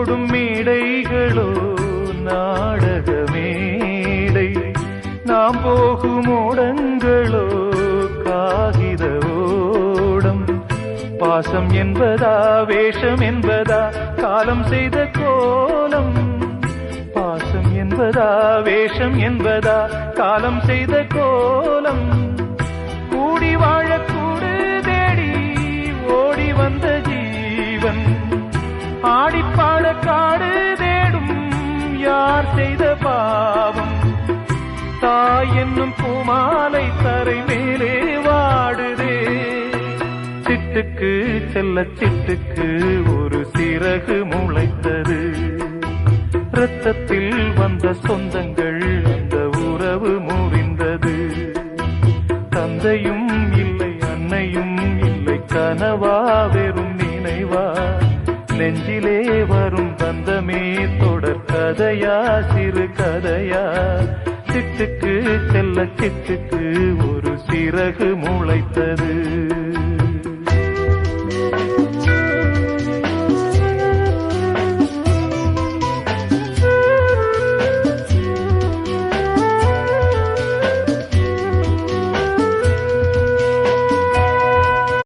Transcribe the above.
போடும் மேடைகளோ நாடக மேடை, நாம் போகும் ஓடங்களோ காகித ஓடம். பாசம் என்பதா வேஷம் என்பதா காலம் செய்த கோலம், பாசம் என்பதா வேஷம் என்பதா காலம் செய்த கோலம். கூடி வாழக்கூடு தேடி ஓடி வந்த ஜீவன், ஆடிப்பாட காடு தேடும் யார் செய்த பாவம். தாய் என்னும் பூமாலை தரை மேலே வாடுதே, சிட்டுக்கு செல்ல சிட்டுக்கு ஒரு சிறகு முளைத்தது. இரத்தத்தில் வந்த சொந்தங்கள் அந்த உறவு முறிந்தது. தந்தையும் இல்லை அன்னையும் இல்லை, கனவா வெறும் நினைவா, நெஞ்சிலே வரும் பந்தமே தொடர் கதையா சிறு கதையா. சிட்டுக்கு செல்ல சிட்டுக்கு ஒரு சிறகு முளைத்தது.